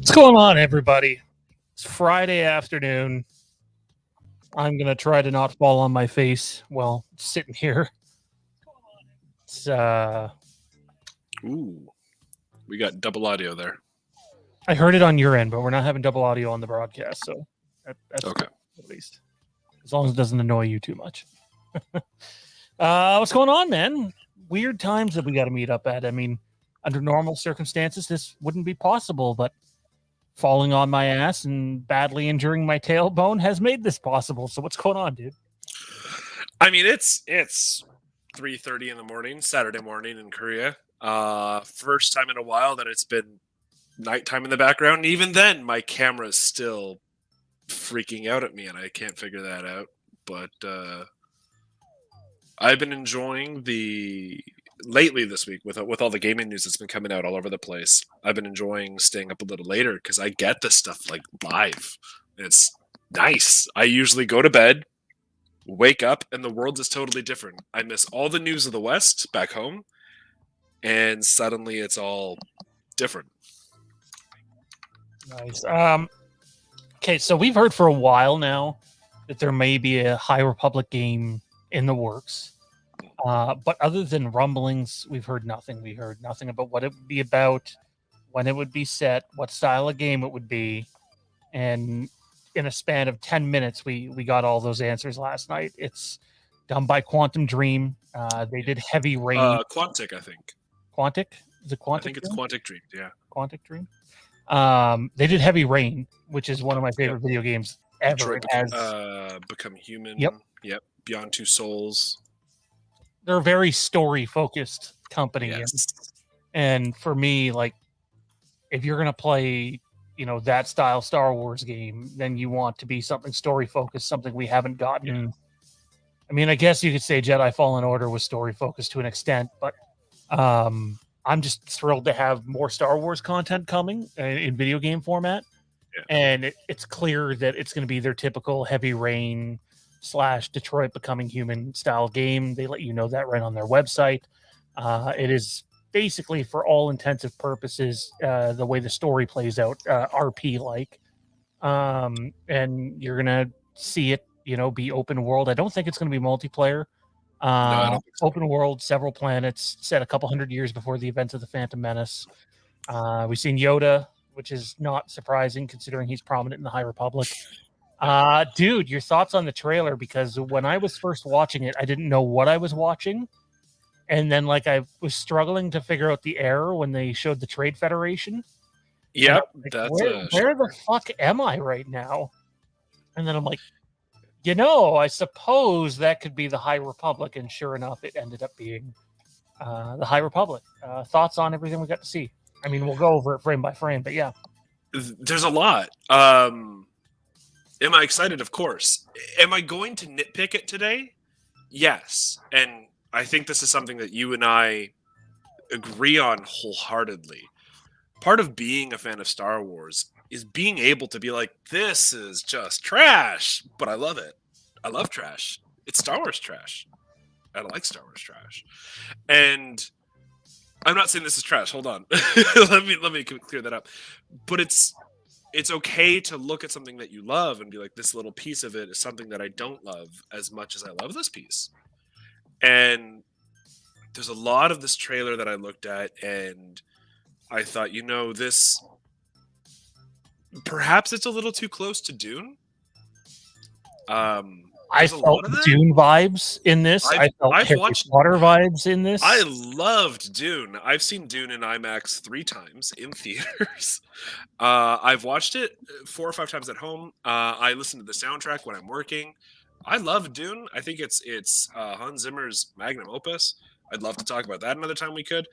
What's going on, everybody? It's Friday afternoon. I'm going to try to not fall on my face while sitting here. It's, Ooh, we got double audio there. I heard it on your end, but we're not having double audio on the broadcast, so that's Okay. good, at least. As long as it doesn't annoy you too much. What's going on, man? Weird times that we got to meet up at. I mean, under normal circumstances, this wouldn't be possible, but falling on my ass and badly injuring my tailbone has made this possible. So what's going on, dude? I mean, it's 3:30 in the morning, Saturday morning in Korea. First time in a while that it's been nighttime in the background. And even then, my camera's still freaking out at me, and I can't figure that out. But I've been enjoying lately this week with all the gaming news that's been coming out all over the place. I've been enjoying staying up a little later because I get this stuff like live. It's nice. I usually go to bed, wake up, and the world is totally different. I miss all the news of the West back home, and suddenly it's all different. Nice. Okay, so we've heard for a while now that there may be a High Republic game in the works. But other than rumblings, we've heard nothing. We heard nothing about what it would be about, when it would be set, what style of game it would be. And in a span of 10 minutes, we got all those answers last night. It's done by Quantum Dream. They did Heavy Rain. Quantic, I think. Quantic? Is it Quantic? I think it's Quantic Dream, yeah. Quantic Dream. They did Heavy Rain, which is one of my favorite video games ever. Detroit Become Human. Yep. Beyond Two Souls. They're a very story-focused company. Yes. And for me, like, if you're going to play, that style Star Wars game, then you want to be something story-focused, something we haven't gotten. Yeah. I mean, I guess you could say Jedi Fallen Order was story-focused to an extent, but I'm just thrilled to have more Star Wars content coming in video game format. Yeah. And it's clear that it's going to be their typical Heavy Rain / Detroit Becoming Human style game. They let you know that right on their website. It is basically, for all intensive purposes, the way the story plays out, RP like. And you're going to see it, be open world. I don't think it's going to be multiplayer. No, I don't think so. Open world, several planets, set a couple hundred years before the events of the Phantom Menace. We've seen Yoda, which is not surprising considering he's prominent in the High Republic. Dude, your thoughts on the trailer? Because when I was first watching it, I didn't know what I was watching. And then, I was struggling to figure out the error when they showed the Trade Federation. Yep. Where the fuck am I right now? And then I'm like, I suppose that could be the High Republic. And sure enough, it ended up being the High Republic. Thoughts on everything we got to see? I mean, we'll go over it frame by frame, but yeah. There's a lot. Am I excited? Of course. Am I going to nitpick it today? Yes. And I think this is something that you and I agree on wholeheartedly. Part of being a fan of Star Wars is being able to be like, this is just trash, but I love it. I love trash. It's Star Wars trash. I like Star Wars trash. And I'm not saying this is trash. Hold on. let me clear that up. But it's okay to look at something that you love and be like, this little piece of it is something that I don't love as much as I love this piece. And there's a lot of this trailer that I looked at and I thought, this perhaps it's a little too close to Dune. I felt Dune vibes in this. I felt Harry Potter vibes in this. I loved Dune. I've seen Dune in IMAX 3 times in theaters. I've watched it 4 or 5 times at home. I listen to the soundtrack when I'm working. I love Dune. I think it's Hans Zimmer's magnum opus. I'd love to talk about that another time we could.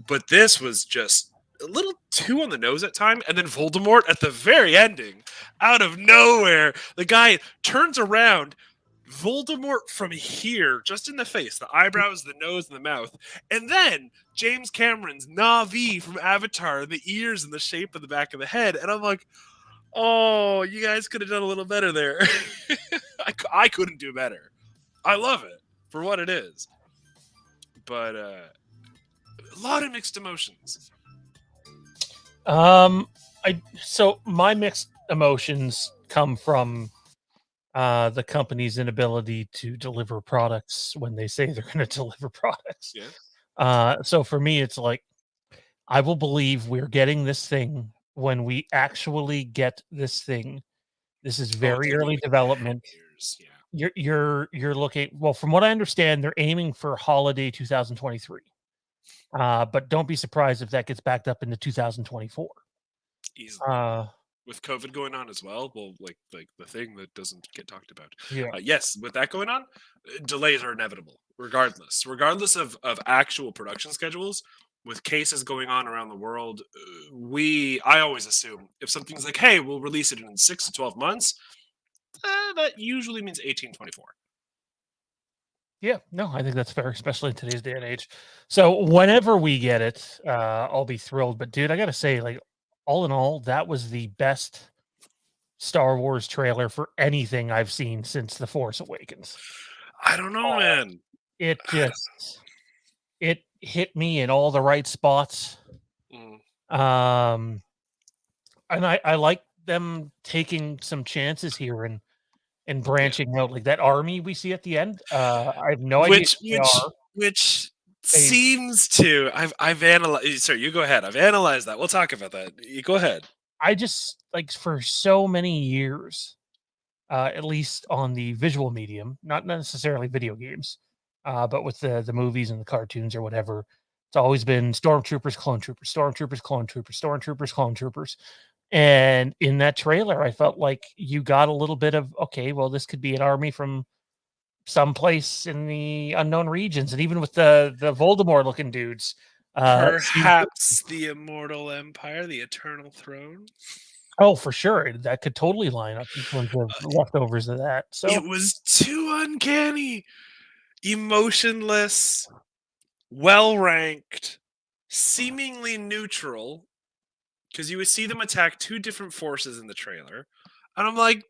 But this was just a little too on the nose at time. And then Voldemort at the very ending, out of nowhere, the guy turns around, Voldemort from here, just in the face, the eyebrows, the nose, and the mouth. And then James Cameron's Na'vi from Avatar, the ears and the shape of the back of the head. And I'm like, oh, you guys could have done a little better there. I couldn't do better. I love it for what it is. But a lot of mixed emotions. So my mixed emotions come from the company's inability to deliver products when they say they're going to deliver products. Yeah. So for me, it's like I will believe we're getting this thing when we actually get this thing. This is Oh, very they've been early waiting 10 development. years. Yeah. You're looking well from what I understand, they're aiming for holiday 2023. But don't be surprised if that gets backed up into 2024. Easily. Uh, With COVID going on as well, well, like the thing that doesn't get talked about. yeah. Yes, with that going on, delays are inevitable, regardless of actual production schedules. With cases going on around the world, I always assume if something's like, hey, we'll release it in 6 to 12 months, that usually means 18 to 24. Yeah, no, I think that's fair, especially in today's day and age. So whenever we get it, I'll be thrilled. But dude, I gotta say, like, all in all, that was the best Star Wars trailer for anything I've seen since The Force Awakens. I don't know, Uh, man. it I don't just it hit me in all the right spots. know. Um, and I like them taking some chances here and Yeah. branching out like that army we see at the end. I have no idea Which who they which are. which They seems to I've analyzed. Sorry, you go ahead. I've analyzed that. We'll talk about that. You go ahead. I just like for so many years, at least on the visual medium, not necessarily video games, but with the movies and the cartoons or whatever, it's always been stormtroopers, clone troopers, stormtroopers, clone troopers, stormtroopers, clone troopers. And in that trailer, I felt like you got a little bit of okay, well, this could be an army from someplace in the unknown regions, and even with the Voldemort looking dudes, seemed Perhaps the immortal empire, the eternal throne. oh, for sure. That could totally line up in terms of leftovers of that. So, It was too uncanny, emotionless, well ranked, seemingly neutral. Because you would see them attack two different forces in the trailer, and I'm like,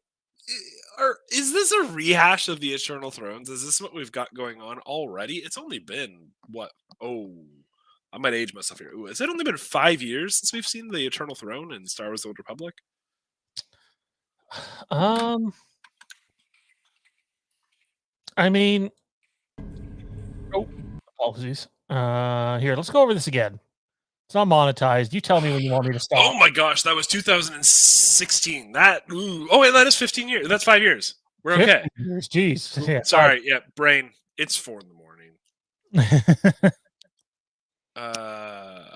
is this a rehash of the Eternal Thrones? Is this what we've got going on already? It's only been what? Oh, I might age myself here. Ooh, has it only been 5 years since we've seen the Eternal Throne in Star Wars: The Old Republic? um, I mean, oh, apologies. Here, let's go over this again. It's not monetized. You tell me when you want me to Oh stop. my gosh, that was 2016. Oh wait, that is 15 years. That's 5 years. We're 50 okay. years, jeez. Yeah, Sorry, yeah, brain. It's 4 in the morning. 5.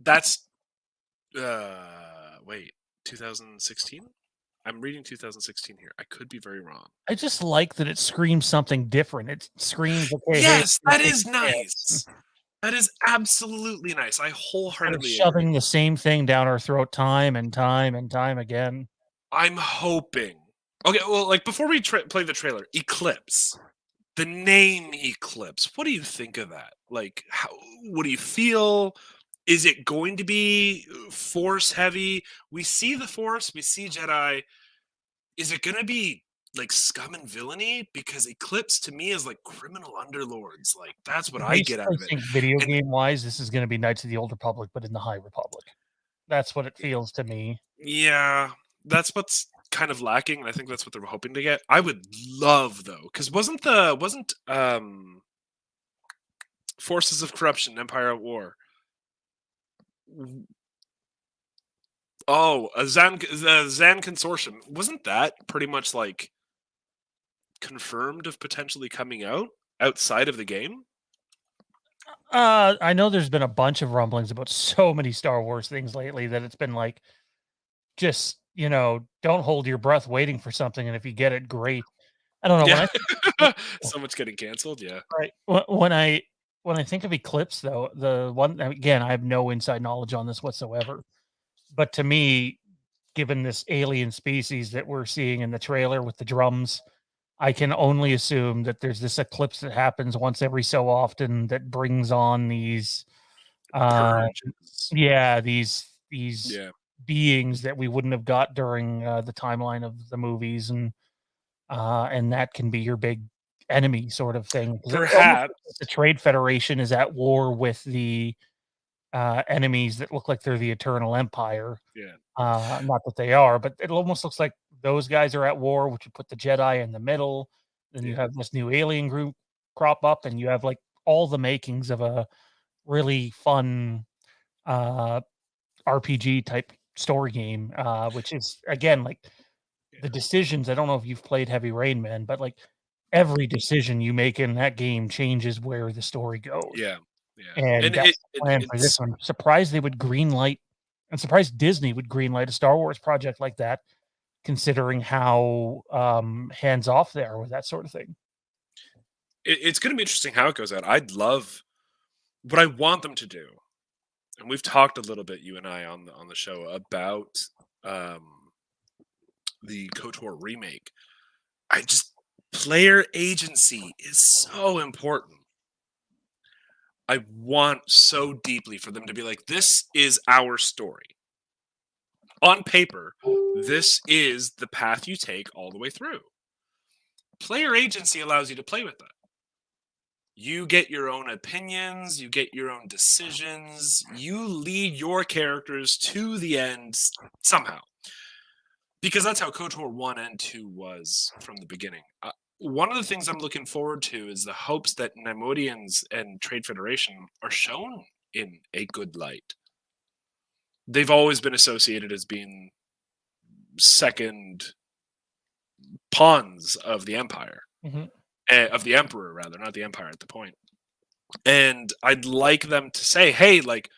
That's wait, 2016. I'm reading 2016 here. I could be very wrong. I just like that it screams something different. It screams, okay, hey, Yes, that take is a chance. nice. That is absolutely nice. I Instead of wholeheartedly agree. shoving the same thing down our throat time and time and time again. I'm hoping. Okay, well, like before we play the trailer, Eclipse. The name Eclipse. What do you think of that? Like, what do you feel? Is it going to be Force heavy? We see the Force, we see Jedi. Is it going to be like scum and villainy? Because Eclipse to me is like criminal underlords. Like that's what I get out Basically, of it. think video And game wise, this is going to be Knights of the Old Republic, but in the High Republic. That's what it feels to me. yeah, that's what's kind of lacking. I think that's what they're hoping to get. I would love though, because wasn't Forces of Corruption, Empire at War. Oh, the Zan Consortium. Wasn't that pretty much like confirmed of potentially coming out outside of the game? I know there's been a bunch of rumblings about so many Star Wars things lately that it's been like, just don't hold your breath waiting for something, and if you get it, great. I don't know when Yeah. I So much getting canceled. Yeah. right when I think of Eclipse though, the one again, I have no inside knowledge on this whatsoever, but to me, given this alien species that we're seeing in the trailer with the drums, I can only assume that there's this eclipse that happens once every so often that brings on these, uh, Purges. yeah, these Yeah. beings that we wouldn't have got during the timeline of the movies, and that can be your big enemy sort of thing. 'Cause it almost looks like Perhaps. the Trade Federation is at war with the enemies that look like they're the Eternal Empire. Yeah. Not that they are, but it almost looks like those guys are at war, which would put the Jedi in the middle. Then you Yeah. have this new alien group crop up, and you have like all the makings of a really fun uh, RPG type story game, which is again like Yeah. the decisions. I don't know if you've played Heavy Rain, man, but like every decision you make in that game changes where the story goes. Yeah. Yeah. And And that's the plan for this it's one. Surprised they would greenlight I'm surprised Disney would greenlight a Star Wars project like that, considering how, hands off they are with that sort of thing. it's going to be interesting how it goes out. I'd love what I want them to do, and we've talked a little bit, you and I, on the show about um, the KOTOR remake. I just player agency is so important. I want so deeply for them to be like, this is our story. On paper, this is the path you take all the way through. Player agency allows you to play with that. You get your own opinions, you get your own decisions, you lead your characters to the end somehow. Because that's how KOTOR 1 and 2 was from the beginning. One of the things I'm looking forward to is the hopes that Neimoidians and Trade Federation are shown in a good light. They've always been associated as being second pawns of the Empire. Mhm. Of the Emperor, rather, not the Empire at the point. And I'd like them to say, hey, like,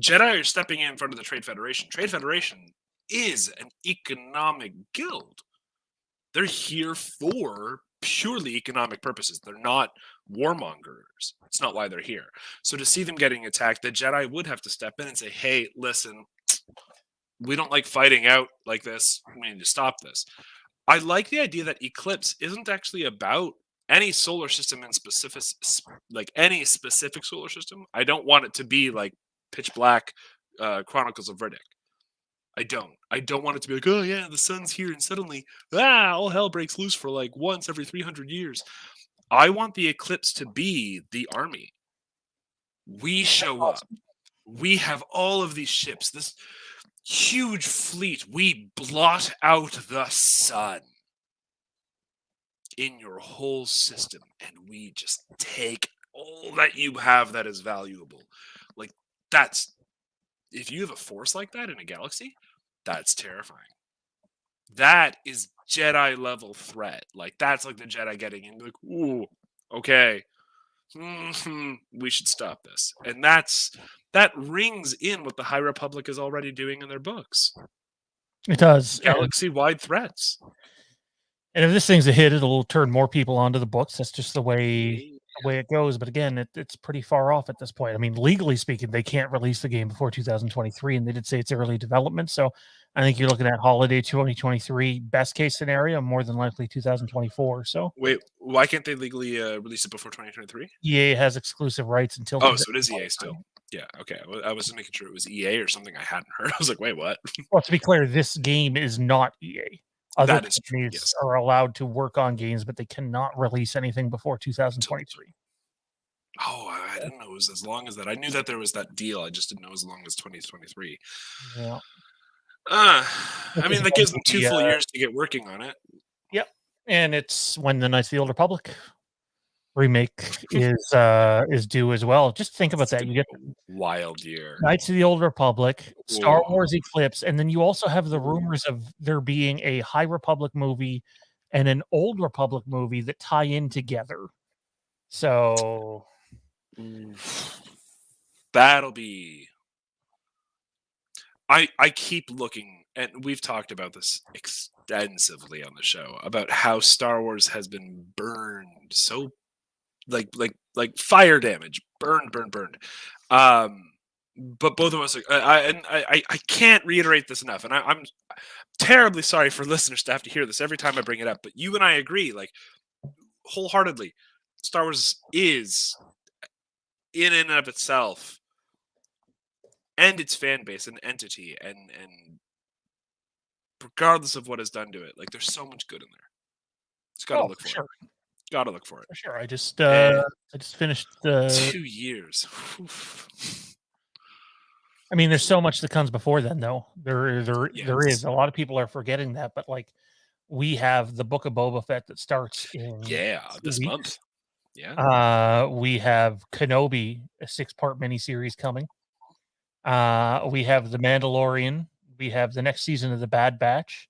Jedi are stepping in front of the Trade Federation. Trade Federation is an economic guild. They're here for purely economic purposes. They're not warmongers. It's not why they're here. So to see them getting attacked, the Jedi would have to step in and say, hey, listen, we don't like fighting out like this. We need to stop this. I like the idea that Eclipse isn't actually about any solar system in specific, like any specific solar system. I don't want it to be like Pitch Black, Chronicles of Riddick. I don't want it to be like, oh yeah, the sun's here and suddenly, all hell breaks loose for like once every 300 years. I want the Eclipse to be the army. We show up. We have all of these ships, this huge fleet. We blot out the sun in your whole system, and we just take all that you have that is valuable. Like, that's, if you have a force like that in a galaxy, that's terrifying. That is Jedi level threat. Like, that's like the Jedi getting in, like, ooh, okay, we should stop this. And that rings in what the High Republic is already doing in their books. It does. Galaxy-wide threats. And if this thing's a hit, it'll turn more people onto the books. That's just the way it goes. But again, it's pretty far off at this point. I mean, legally speaking, they can't release the game before 2023, and they did say it's early development. So I think you're looking at holiday 2023, best case scenario, more than likely 2024. So Wait, why can't they legally release it before 2023? EA has exclusive rights until. Oh, so it is EA still. Yeah, okay. I was making sure it was EA or something I hadn't heard. I was like, wait, what? Well, to be clear, this game is not EA. Other That is true, companies yes. are allowed to work on games, but they cannot release anything before 2023. Oh, I didn't know it was as long as that. I knew that there was that deal. I just didn't know as long as 2023. Yeah. I mean, that gives them The, 2 full years to get working on it. Yep. And it's when the Knights of the Old Republic remake is due as well. Just think about that. You get Wild year. Knights of the Old Republic, Star Whoa. Wars Eclipse, and then you also have the rumors of there being a High Republic movie and an Old Republic movie that tie in together. So that'll be. I keep looking, and we've talked about this extensively on the show about how Star Wars has been burned so like fire damage, burned. But both of us, I can't reiterate this enough, and I'm terribly sorry for listeners to have to hear this every time I bring it up. But you and I agree, like, wholeheartedly, Star Wars is, in and of itself, and its fan base, an entity, and regardless of what is done to it, like, there's so much good in there. It's got to look for it. Got to look for it. For sure. I just finished 2 years. I mean, there's so much that comes before then, though. There Yes. is. A lot of people are forgetting that, but like we have the Book of Boba Fett that starts in Yeah, 2 this weeks. month. Yeah. We have Kenobi, a 6-part miniseries coming. We have The Mandalorian. We have the next season of The Bad Batch.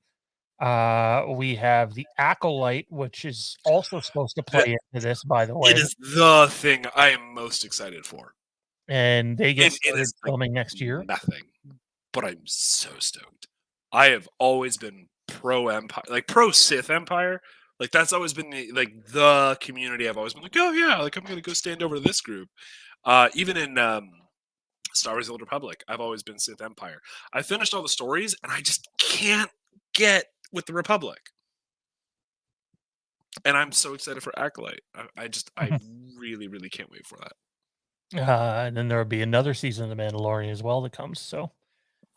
We have The Acolyte, which is also supposed to The, play into this, by the it way, is the thing I am most excited for. and they get It started is like filming next year. nothing, but I'm so stoked. I have always been pro Empire, like pro Sith Empire. Like that's always been the community. I've always been like, oh yeah, like I'm gonna go stand over to this group. Even in Star Wars: The Old Republic, I've always been Sith Empire. I finished all the stories, and I just can't get with the Republic. And I'm so excited for Acolyte. I really, really can't wait for that. And then there will be another season of The Mandalorian as well that comes. So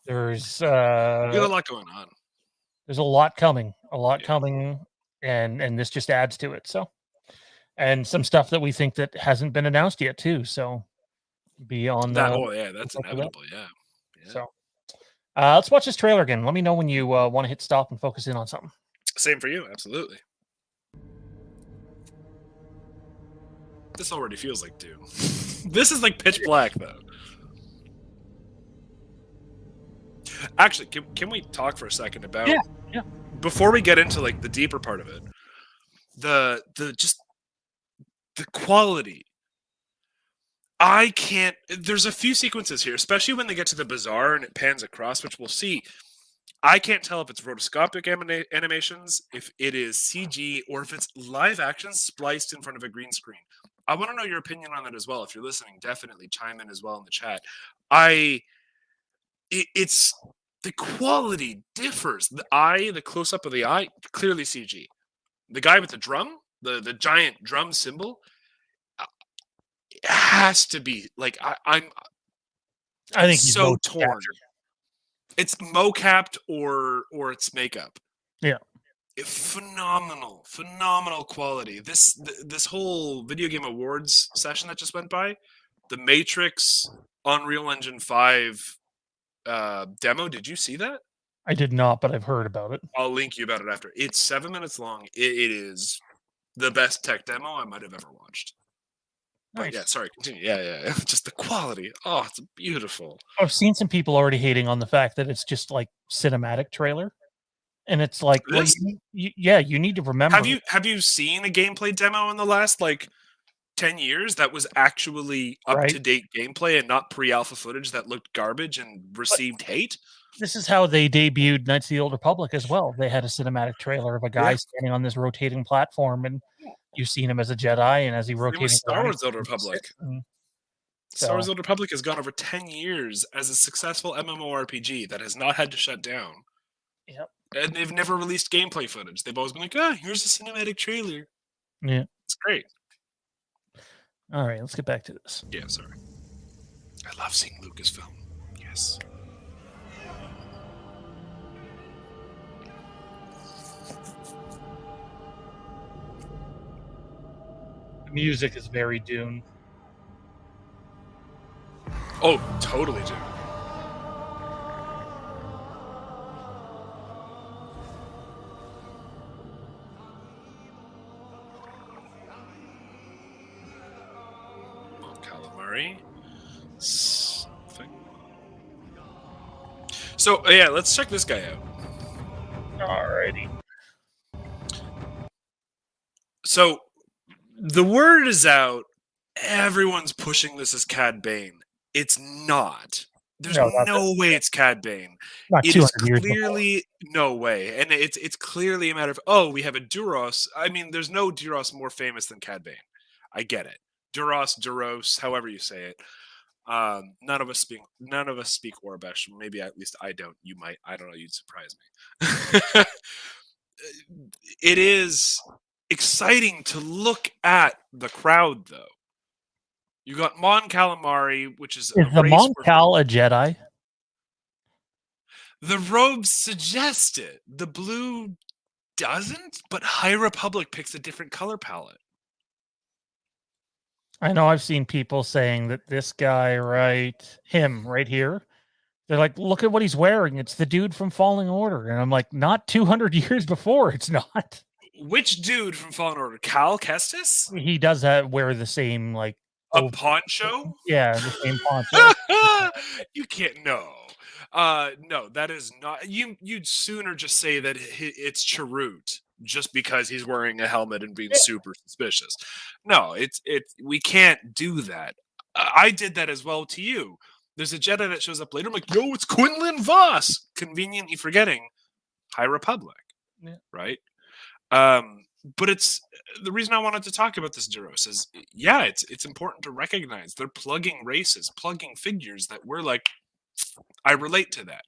there's We got a lot going on. there's a lot coming, Yeah. and this just adds to it. So, and some stuff that we think that hasn't been announced yet too. So be on That the oh yeah, that's lookout for that. inevitable. Yeah. Yeah. So let's watch this trailer again. Let me know when you want to hit stop and focus in on something. Same for you, absolutely. This already feels like Dune. This is like pitch black though. Actually, can we talk for a second about Yeah. before we get into like the deeper part of it, the just the quality. I can't. There's a few sequences here, especially when they get to the bazaar and it pans across, which we'll see. I can't tell if it's rotoscopic animations, if it is CG, or if it's live action spliced in front of a green screen. I want to know your opinion on that as well. If you're listening, definitely chime in as well in the chat. It's the quality differs. The close up of the eye, clearly CG. The guy with the drum, the giant drum symbol, it has to be like I think he's so motion torn. captured. It's mocapped or it's makeup. Yeah. Phenomenal quality. This whole video game awards session that just went by, the Matrix Unreal Engine 5 demo. Did you see that? I did not, but I've heard about it. I'll link you about it after. It's 7 minutes long. It is the best tech demo I might have ever watched. But Nice. yeah, sorry, continue. Yeah. Just the quality. Oh, it's beautiful. I've seen some people already hating on the fact that it's just like cinematic trailer. And it's like, well, This, you need to remember. have you seen a gameplay demo in the last like 10 years that was actually up to date gameplay and not pre-alpha footage that looked garbage and received hate? This is how they debuted Knights of the Old Republic as well. They had a cinematic trailer of a guy standing on this rotating platform, and you've seen him as a Jedi, and as he rotated. It was Star Wars: Old Republic. So, Star Wars: Old Republic has gone over 10 years as a successful MMORPG that has not had to shut down. Yep. And they've never released gameplay footage. They've always been like, here's a cinematic trailer. Yeah. It's great. All right, let's get back to this. Yeah, sorry. I love seeing Lucasfilm. Yes. The music is very Dune. Oh, totally, dude. Calamari. So, yeah, let's check this guy out. Alrighty. So, the word is out. Everyone's pushing this as Cad Bane. It's not. There's no way it's Cad Bane. It is clearly no way, and it's clearly a matter of we have a Duros. I mean, there's no Duros more famous than Cad Bane. I get it. Duros, however you say it. None of us speak Orbesh. Maybe at least I don't. You might. I don't know. You'd surprise me. It is exciting to look at the crowd, though. You got Mon Calamari, which is the Mon Cal a Jedi? The robes suggest it. The blue doesn't, but High Republic picks a different color palette. I know I've seen people saying that this guy, him right here, They're like, look at what he's wearing. It's the dude from Falling Order. And I'm like, not 200 years before. It's not. Which dude from Fallen Order? Cal Kestis? He does wear the same, like, A poncho? Yeah, the same poncho. You can't know. No, that is not. You'd sooner just say that it's Chirrut just because he's wearing a helmet and being super suspicious. No, it's we can't do that. I did that as well to you. There's a Jedi that shows up later. I'm like, yo, it's Quinlan Voss. Conveniently forgetting High Republic, right? But it's the reason I wanted to talk about this, Duros, is it's important to recognize they're plugging races, plugging figures that we're like, I relate to that.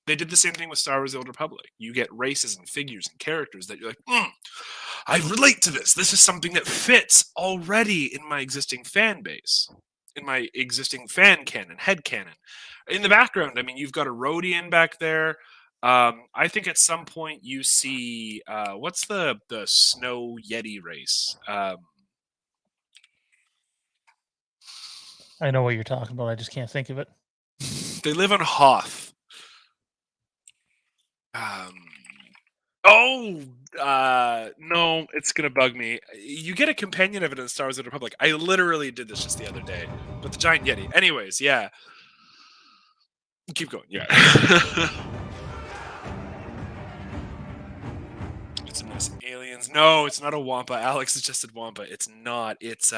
They did the same thing with Star Wars: The Old Republic. You get races and figures and characters that you're like, I relate to this. This is something that fits already in my existing fan base, in my existing fan canon, head canon. In the background, I mean, you've got a Rhodian back there. I think at some point you see what's the snow Yeti race? I know what you're talking about. I just can't think of it. They live on Hoth. No, it's gonna bug me. You get a companion of it in Star Wars: The Republic. I literally did this just the other day, but the giant Yeti. Anyways, yeah. Keep going. Yeah. It's some nice aliens. No, it's not a Wampa. Alex suggested Wampa. It's not. It's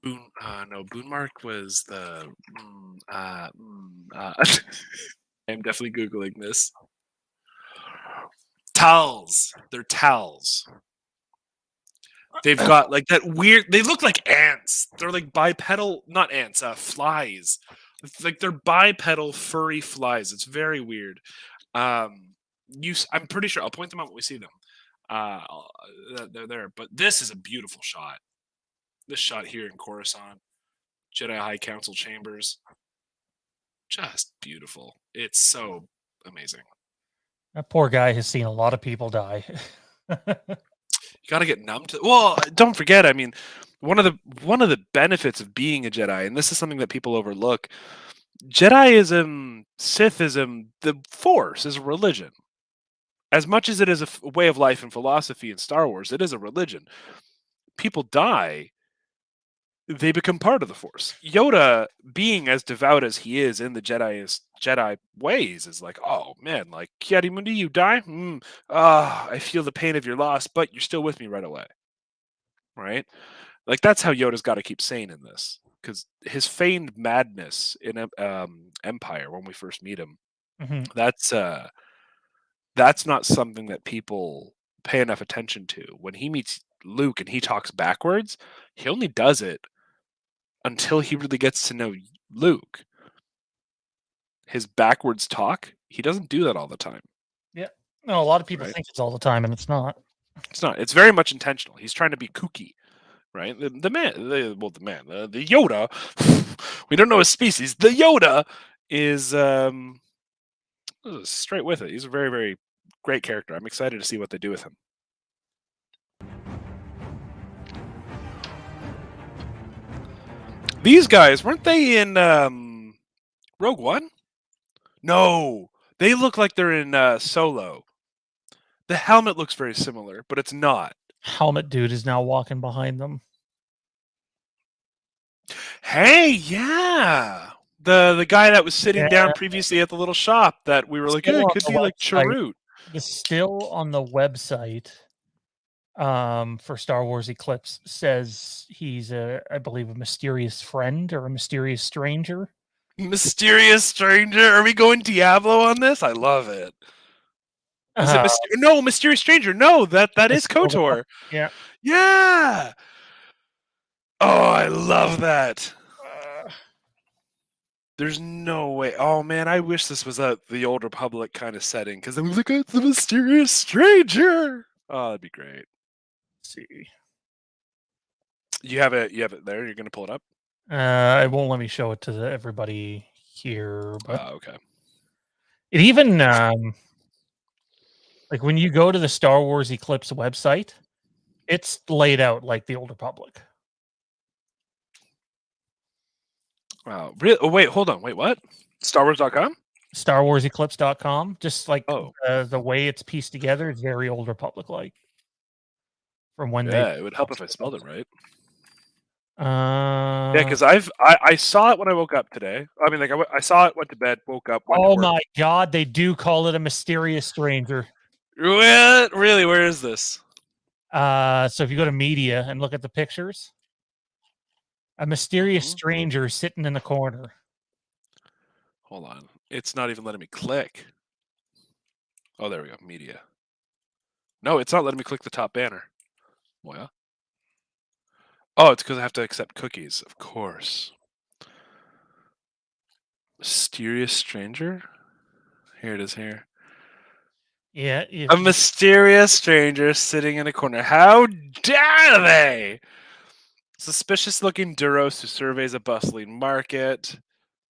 Boonmark was the. I'm definitely googling this. Towels. They're towels. They've got like that weird. They look like ants. They're like bipedal, not ants. Flies. It's like they're bipedal furry flies. It's very weird. I'm pretty sure I'll point them out when we see them. They're there. But this is a beautiful shot. This shot here in Coruscant, Jedi High Council chambers, just beautiful. It's so amazing. That poor guy has seen a lot of people die. You got to get numb to. Well, don't forget. I mean, one of the benefits of being a Jedi, and this is something that people overlook, Jediism, Sithism, the Force is a religion. As much as it is a way of life and philosophy in Star Wars, it is a religion. People die. They become part of the Force. Yoda, being as devout as he is in the Jedi ways, is like, oh man, like Ki-Adi-Mundi, you die? I feel the pain of your loss, but you're still with me right away. Right? Like that's how Yoda's got to keep sane in this, because his feigned madness in Empire when we first meet him, that's not something that people pay enough attention to. When he meets Luke and he talks backwards, he only does it until he really gets to know Luke. His backwards talk, he doesn't do that all the time. Yeah. No, a lot of people think it's all the time, and it's not. It's not. It's very much intentional. He's trying to be kooky, right? The Yoda, we don't know his species. The Yoda is straight with it. He's a very, very great character. I'm excited to see what they do with him. These guys, weren't they in Rogue One? No, they look like they're in Solo. The helmet looks very similar, but it's not. Helmet dude is now walking behind them. Hey, yeah. The guy that was sitting down previously at the little shop that we were like, it could be like Chirrut. It's still on the website. For Star Wars Eclipse says he's I believe a mysterious friend or a mysterious stranger. Mysterious stranger? Are we going Diablo on this? I love it. Is it no, mysterious stranger? No, that is KOTOR. Yeah. Yeah. Oh, I love that. There's no way. Oh man, I wish this was the Old Republic kind of setting, because then we look at the mysterious stranger. Oh, that'd be great. Let's see. You have it there. You're gonna pull it up. It won't let me show it to everybody here. But okay. It even like when you go to the Star Wars Eclipse website, It's laid out like the Old Republic. Wow. Really? Oh, wait, hold on. Wait, what? StarWars.com? StarWarsEclipse.com, just like Oh, the way it's pieced together is very Old Republic like. From when they yeah. It would help if I spelled it right. uh Yeah, because I saw it when I woke up today. I mean, like I saw it, went to bed, woke up, went to oh work. my god, they do call it a mysterious stranger. What? Really? Where is this? So if you go to media and look at the pictures, a mysterious Mhm. stranger sitting in the corner. Hold on. It's not even letting me click. Oh, there we go. Media. No, it's not letting me click the top banner. Well, oh, it's because I have to accept cookies, of course. Mysterious stranger? Here it is here. Yeah, A mysterious stranger sitting in a corner. How dare they? Suspicious looking Duros who surveys a bustling market.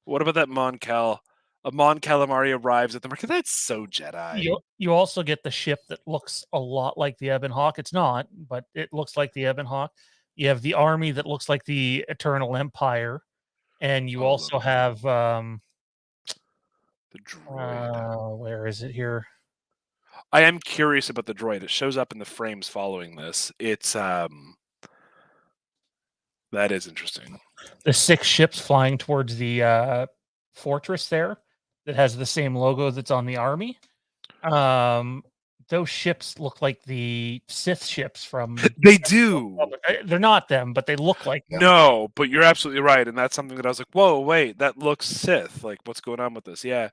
What about that Mon-Cal? A Mon Calamari arrives at the market. That's so Jedi. you also get the ship that looks a lot like the Ebon Hawk. It's not, but it looks like the Ebon Hawk. You have the army that looks like the Eternal Empire, and you Oh, also have the droid. where is it here? I am curious about the droid. It shows up in the frames following this. It's that is interesting. The 6 ships flying towards the fortress there that has the same logo that's on the army. Those ships look like the Sith ships from They do. They're not them, but they look like them. No, but you're absolutely right, and that's something that I was like, "Whoa, wait, that looks Sith. Like, what's going on with this?" Yeah,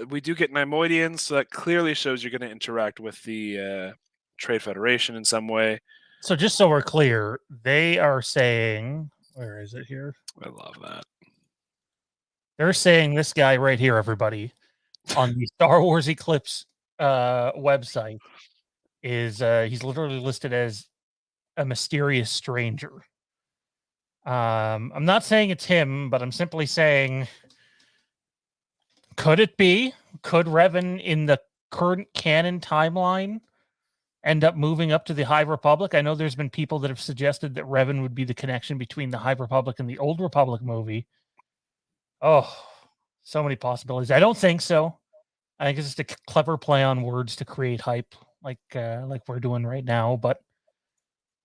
we do get Neimoidians, so that clearly shows you're going to interact with the Trade Federation in some way. So just so we're clear, they are saying, where is it here? I love that. They're saying this guy right here, everybody, on the Star Wars Eclipse website is he's literally listed as a mysterious stranger. I'm not saying it's him, but I'm simply saying, could it be? Could Revan in the current canon timeline end up moving up to the High Republic? I know there's been people that have suggested that Revan would be the connection between the High Republic and the Old Republic movie. Oh, so many possibilities. I don't think so. I think it's just a clever play on words to create hype, like we're doing right now. But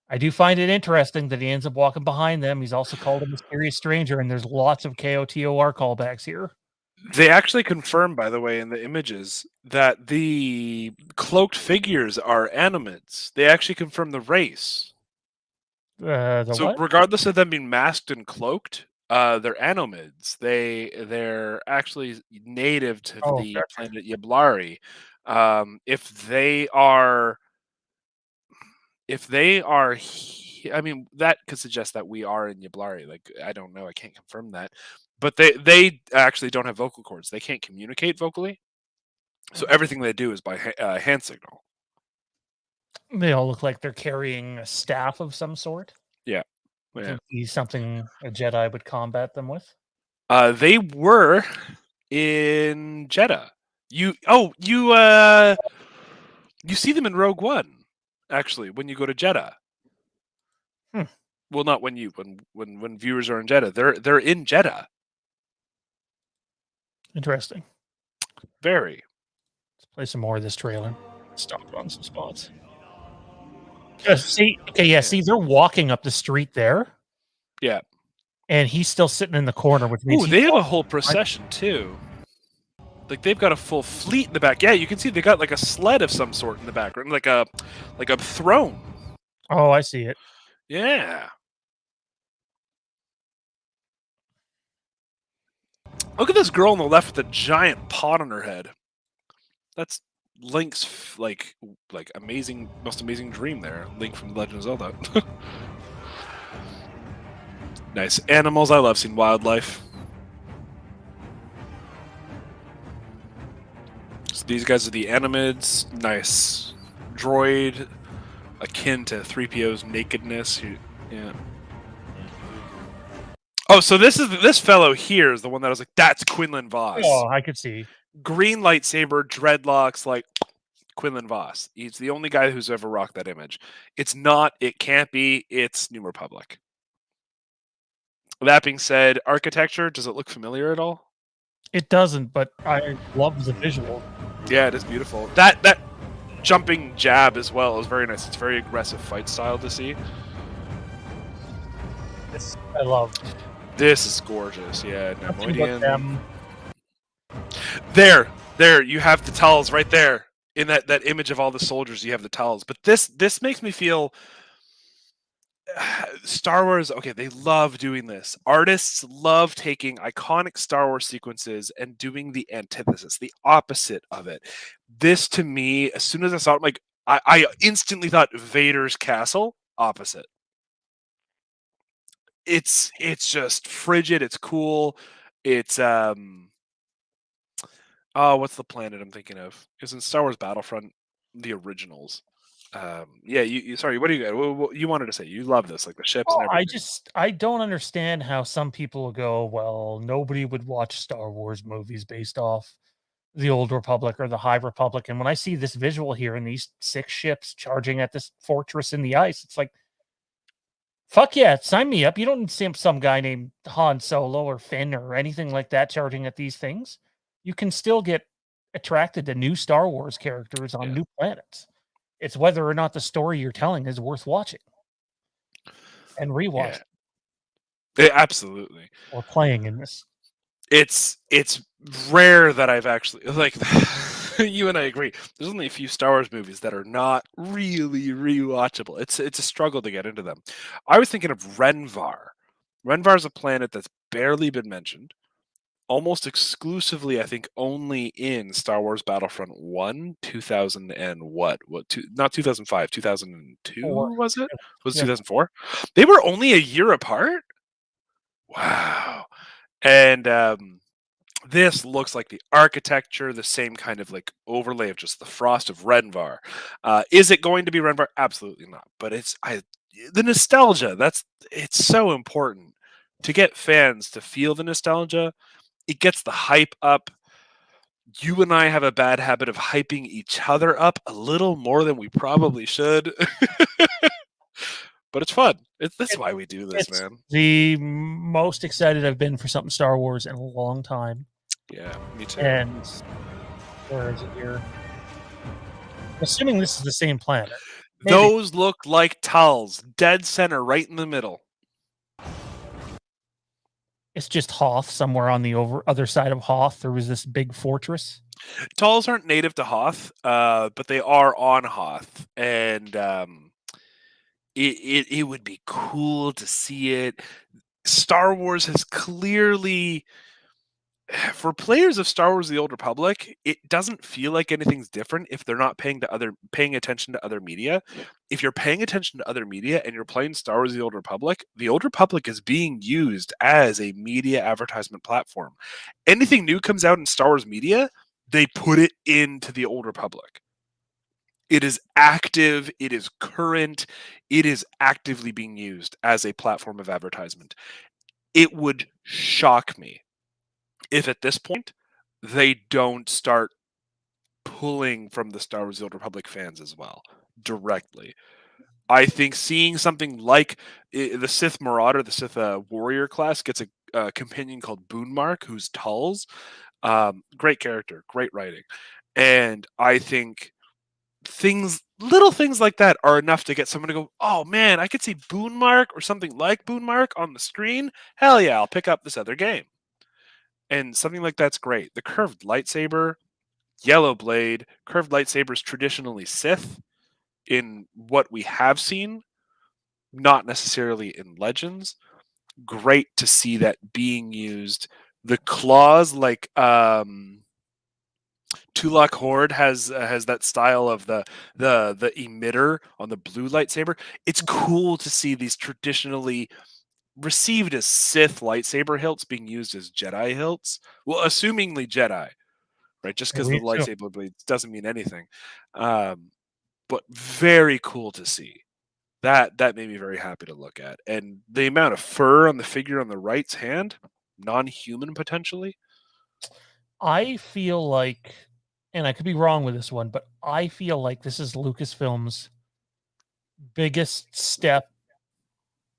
I do find it interesting that he ends up walking behind them. He's also called a mysterious stranger, and there's lots of KOTOR callbacks here. They actually confirm, by the way, in the images that the cloaked figures are animates. They actually confirm the race. So What? regardless of them being masked and cloaked, they're anomids. They're actually native to the Gotcha. planet Yblari. If they are, I mean, that could suggest that we are in Yblari. Like, I don't know, I can't confirm that, but they actually don't have vocal cords. They can't communicate vocally, so everything they do is by hand signal. They all look like they're carrying a staff of some sort. Yeah. Could be something a Jedi would combat them with. They were in Jeddah. You see them in Rogue One, actually, when you go to Jeddah. Well, not when viewers are in Jeddah. They're in Jeddah. Interesting. Very. Let's play some more of this trailer. Stop on some spots. See, they're walking up the street there. Yeah. And he's still sitting in the corner, which means they have a whole procession too. Like, they've got a full fleet in the back. Yeah, you can see they got like a sled of some sort in the background, like a throne. Oh, I see it. Yeah. Look at this girl on the left with a giant pot on her head. That's Link's like most amazing dream there. Link from The Legend of Zelda. Nice animals. I love seeing wildlife. So these guys are the Animids. Nice droid, akin to 3PO's nakedness. Yeah. Oh, so this fellow here is the one that I was like, that's Quinlan Voss. Oh, I could see. Green lightsaber, dreadlocks, like Quinlan Voss. He's the only guy who's ever rocked that image. It's not, it can't be, it's New Republic. That being said, architecture, does it look familiar at all? It doesn't, but I love the visual. Yeah, it is beautiful. That jumping jab as well is very nice. It's very aggressive fight style to see. This I love. This is gorgeous. Yeah, Nothing but them. There, you have the towels right there. In that image of all the soldiers, you have the towels. But this makes me feel Star Wars, okay, they love doing this. Artists love taking iconic Star Wars sequences and doing the antithesis, the opposite of it. This, to me, as soon as I saw it, like I instantly thought Vader's castle, opposite. It's just frigid. It's cool. It's what's the planet I'm thinking of? It's in Star Wars Battlefront, the originals. Yeah, you sorry, what do you got? What you wanted to say? You love this, like the ships and everything. I don't understand how some people go, well, nobody would watch Star Wars movies based off the Old Republic or the High Republic. And when I see this visual here and these 6 ships charging at this fortress in the ice, it's like, fuck yeah, sign me up. You don't see some guy named Han Solo or Finn or anything like that charging at these things. You can still get attracted to new Star Wars characters on new planets. It's whether or not the story you're telling is worth watching and rewatching. Yeah, absolutely. Or playing in this. It's rare that I've actually like you and I agree. There's only a few Star Wars movies that are not really rewatchable. It's a struggle to get into them. I was thinking of Renvar. Renvar is a planet that's barely been mentioned. Almost exclusively, I think, only in Star Wars Battlefront 1, 2000 and not 2005, 2002, was it? Was it 2004? They were only a year apart? Wow. And this looks like the architecture, the same kind of like overlay of just the frost of Renvar. Is it going to be Renvar? Absolutely not. But the nostalgia, it's so important to get fans to feel the nostalgia. It gets the hype up. You and I have a bad habit of hyping each other up a little more than we probably should. But it's fun. That's why we do this, man. The most excited I've been for something Star Wars in a long time. Yeah, me too. And where is it here? Assuming this is the same planet. Maybe. Those look like Tulls, dead center, right in the middle. It's just Hoth somewhere on the other side of Hoth. There was this big fortress. Tulls aren't native to Hoth, but they are on Hoth, and it would be cool to see it. Star Wars has clearly, for players of Star Wars: The Old Republic, it doesn't feel like anything's different if they're not paying attention to other media. If you're paying attention to other media and you're playing Star Wars: The Old Republic is being used as a media advertisement platform. Anything new comes out in Star Wars media, they put it into the Old Republic. It is active, it is current, it is actively being used as a platform of advertisement. It would shock me if at this point they don't start pulling from the Star Wars: The Old Republic fans as well, directly. I think seeing something like the Sith Marauder, the Sith Warrior class, gets a companion called Boonmark, who's Tulls. Great character, great writing. And I think little things like that are enough to get someone to go, oh man, I could see Boonmark or something like Boonmark on the screen. Hell yeah, I'll pick up this other game. And something like that's great. The curved lightsaber, yellow blade, curved lightsabers traditionally Sith in what we have seen, not necessarily in Legends. Great to see that being used. The claws, like Tulak Horde has that style of the emitter on the blue lightsaber. It's cool to see these traditionally received as Sith lightsaber hilts being used as Jedi hilts. Well, assumingly Jedi, right? Just because the lightsaber blades doesn't mean anything. But very cool to see. That made me very happy to look at. And the amount of fur on the figure on the right's hand, non-human potentially. I feel like and I could be wrong with this one, but I feel like this is Lucasfilm's biggest step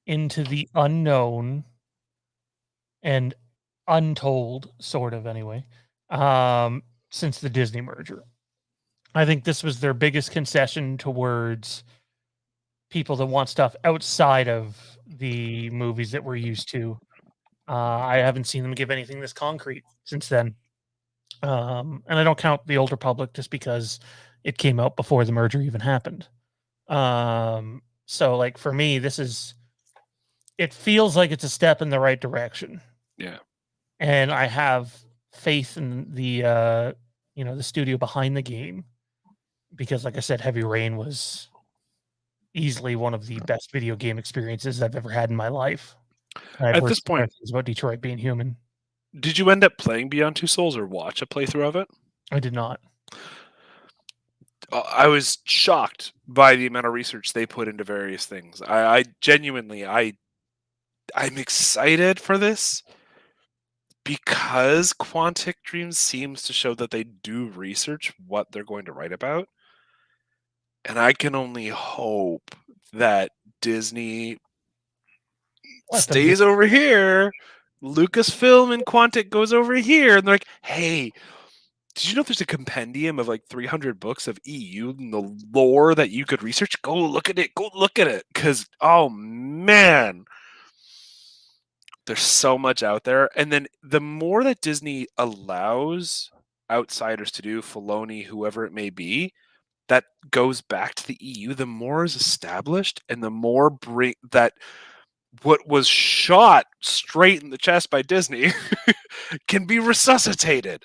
into the unknown and untold, sort of anyway, since the Disney merger. I think this was their biggest concession towards people that want stuff outside of the movies that we're used to. I haven't seen them give anything this concrete since then. And I don't count the Old Republic just because it came out before the merger even happened. So like for me, it feels like it's a step in the right direction. Yeah. And I have faith in the the studio behind the game, because like I said, Heavy Rain was easily one of the best video game experiences I've ever had in my life. At this point, it's about Detroit being human. Did you end up playing Beyond Two Souls or watch a playthrough of it? I did not. I was shocked by the amount of research they put into various things. I genuinely, I'm excited for this because Quantic Dreams seems to show that they do research what they're going to write about. And I can only hope that Disney stays over here, Lucasfilm and Quantic goes over here, and they're like, hey, did you know there's a compendium of like 300 books of EU and the lore that you could research? Go look at it. Because, oh man, there's so much out there. And then the more that Disney allows outsiders to do, Filoni, whoever it may be, that goes back to the EU, the more is established and the more that what was shot straight in the chest by Disney can be resuscitated.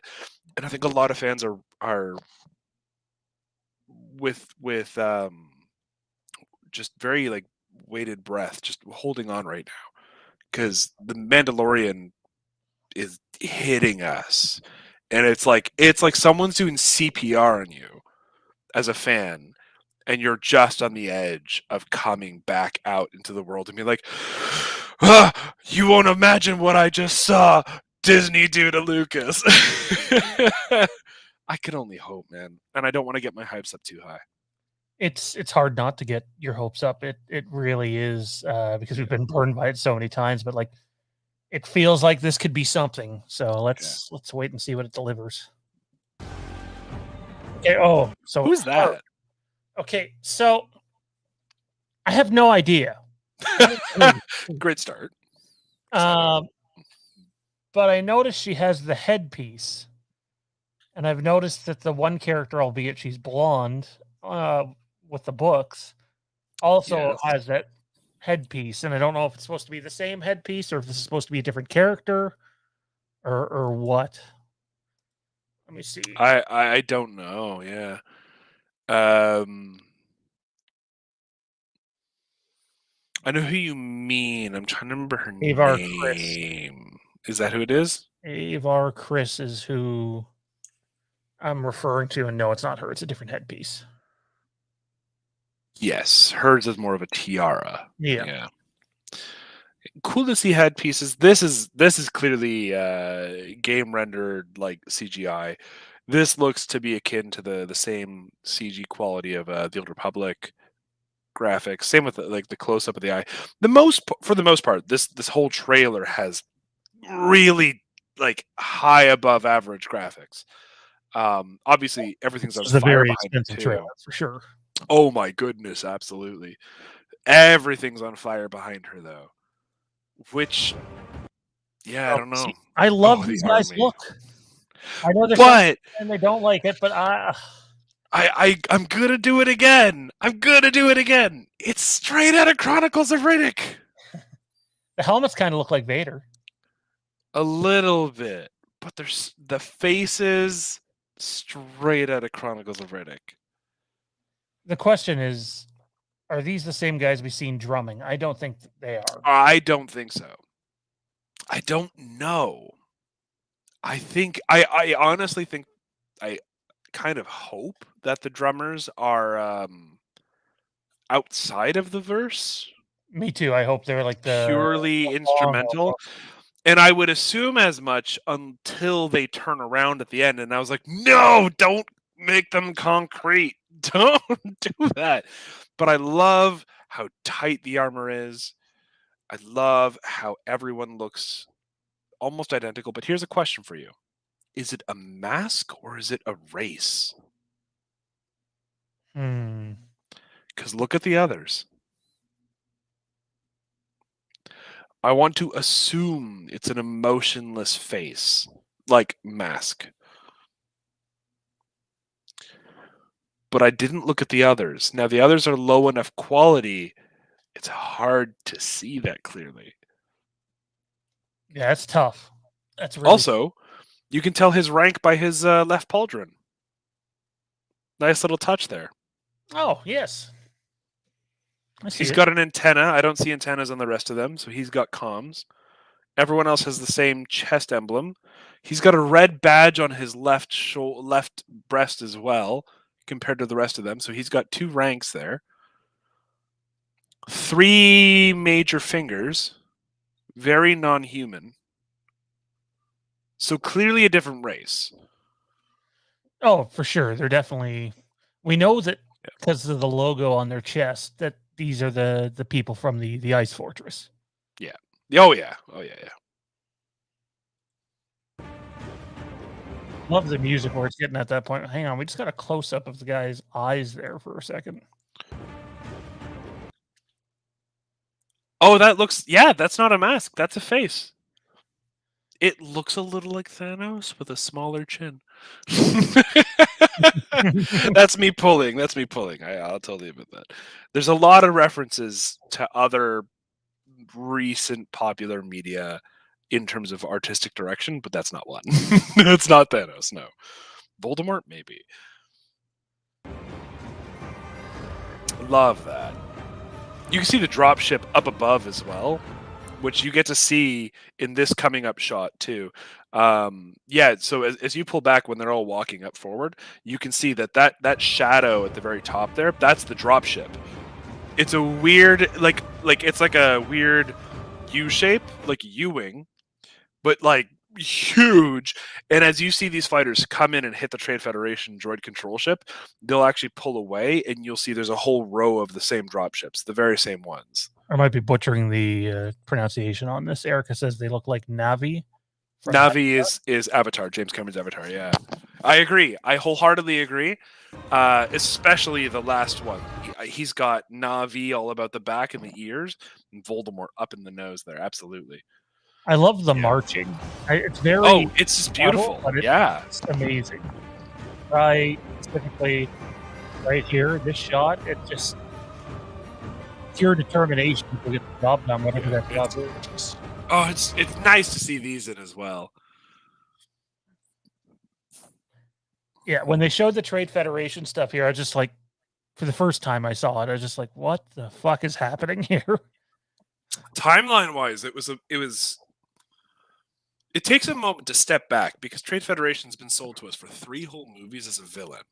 And I think a lot of fans are with just very like weighted breath, just holding on right now, because the Mandalorian is hitting us, and it's like someone's doing CPR on you as a fan, and you're just on the edge of coming back out into the world and be like, you won't imagine what I just saw Disney do to Lucas. I can only hope, man. And I don't want to get my hopes up too high. It's hard not to get your hopes up. It really is, because we've been burned by it so many times, but like it feels like this could be something. So let's wait and see what it delivers. Okay, so who's that? Okay, so I have no idea. Great start. But I noticed she has the headpiece. And I've noticed that the one character, albeit she's blonde, with the books, also has that headpiece. And I don't know if it's supposed to be the same headpiece or if this is supposed to be a different character or what. Let me see. I don't know. Yeah. I know who you mean. I'm trying to remember her Avar name. Chris. Is that who it is? Avar Chris is who I'm referring to, and no, it's not her. It's a different headpiece. Yes, hers is more of a tiara. Yeah. Cool to see headpieces. This is clearly game rendered like CGI. This looks to be akin to the same CG quality of the Old Republic graphics. Same with like the close up of the eye. For the most part, this whole trailer has really like high above average graphics. Obviously, everything's on fire behind it too. Trailer, for sure. Oh my goodness, absolutely. Everything's on fire behind her though. Which, I don't know. See, I love these guys' look. I know and they don't like it, but I'm gonna do it again. It's straight out of Chronicles of Riddick. The helmets kind of look like Vader. A little bit, but there's the faces straight out of Chronicles of Riddick. The question is, are these the same guys we've seen drumming? I don't think they are. I don't think so. I don't know. I honestly think, I kind of hope that the drummers are outside of the verse. Me too. I hope they're like the purely instrumental. And I would assume as much until they turn around at the end. And I was like, no, don't make them concrete. Don't do that. But I love how tight the armor is. I love how everyone looks almost identical. But here's a question for you. Is it a mask or is it a race? Because look at the others. I want to assume it's an emotionless face, like mask. But I didn't look at the others. Now, the others are low enough quality, it's hard to see that clearly. Yeah, that's tough. That's really Also, you can tell his rank by his left pauldron. Nice little touch there. Oh, yes. He's got an antenna. I don't see antennas on the rest of them, so he's got comms. Everyone else has the same chest emblem. He's got a red badge on his left breast as well, compared to the rest of them. So he's got 2 ranks there. 3 major fingers. Very non-human. So clearly a different race. Oh, for sure. They're definitely. We know that because of the logo on their chest that these are the people from the Ice Fortress. Yeah. Oh yeah. Love the music where it's getting at that point. Hang on, we just got a close up of the guy's eyes there for a second. Oh, that looks. Yeah, that's not a mask. That's a face. It looks a little like Thanos with a smaller chin. That's me pulling. I'll totally admit that. There's a lot of references to other recent popular media in terms of artistic direction, but that's not one. It's not Thanos, no. Voldemort, maybe. Love that. You can see the dropship up above as well, which you get to see in this coming up shot too. So as you pull back when they're all walking up forward, you can see that shadow at the very top there, that's the dropship. It's a weird, like it's like a weird U shape, like U-wing, but like huge. And as you see these fighters come in and hit the Trade Federation droid control ship, they'll actually pull away, and you'll see there's a whole row of the same dropships, the very same ones. I might be butchering the pronunciation on this. Erica says they look like Navi. Navi is Avatar, James Cameron's Avatar. Yeah, I agree. I wholeheartedly agree. Especially the last one. He's got Navi all about the back and the ears, and Voldemort up in the nose there. Absolutely. I love the marching. It's very. Oh, it's just beautiful. It's amazing. Right, specifically right here, this shot. It's just pure determination to get the job done, whatever that job is. Oh, it's nice to see these in as well. Yeah, when they showed the Trade Federation stuff here, I just like, for the first time I saw it, I was just like, what the fuck is happening here? Timeline-wise, it takes a moment to step back because Trade Federation's been sold to us for 3 whole movies as a villain.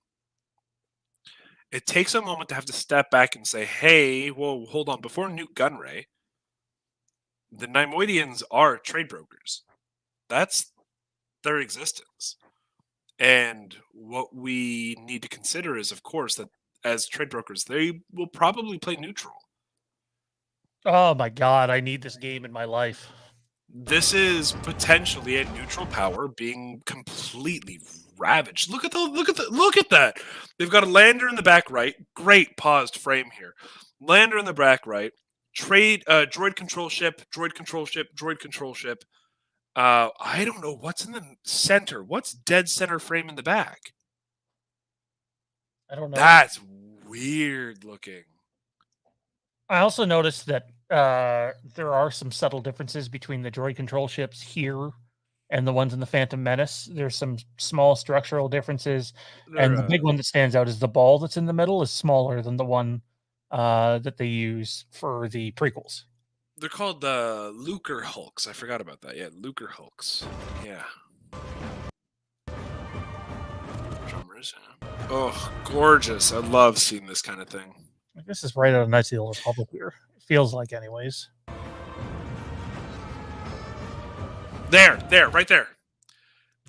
It takes a moment to have to step back and say, hey, whoa, hold on. Before Newt Gunray, the Neimoidians are trade brokers. That's their existence. And what we need to consider is, of course, that as trade brokers, they will probably play neutral. Oh my god, I need this game in my life. This is potentially a neutral power being completely ravaged. Look at that. They've got a lander in the back right. Great paused frame here. Lander in the back right. Droid control ship. I don't know what's in the center. What's dead center frame in the back? I don't know. That's weird looking. I also noticed that there are some subtle differences between the droid control ships here and the ones in the Phantom Menace. There's some small structural differences, and the big one that stands out is the ball that's in the middle is smaller than the one that they use for the prequels. They're called the Lucre Hulks. I forgot about that. Yeah, Lucre Hulks. Yeah. Drummers. Oh, gorgeous. I love seeing this kind of thing. This is right out of Knights of the Old Republic here. It feels like, anyways. There, right there.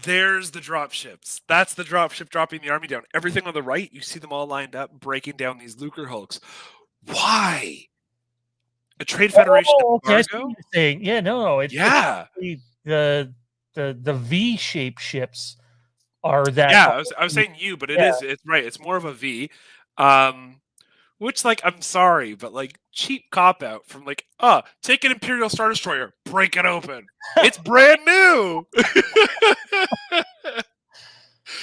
There's the drop ships. That's the drop ship dropping the army down. Everything on the right, you see them all lined up, breaking down these Lucre Hulks. Why? A Trade Federation Okay, I see what embargo? you're saying. Yeah, no, it's Yeah. actually the V-shaped ships are that. Yeah, I was saying you, but Yeah. it's right. It's more of a V. Which, like, I'm sorry, but like cheap cop out from like, take an Imperial Star Destroyer, break it open. It's brand new.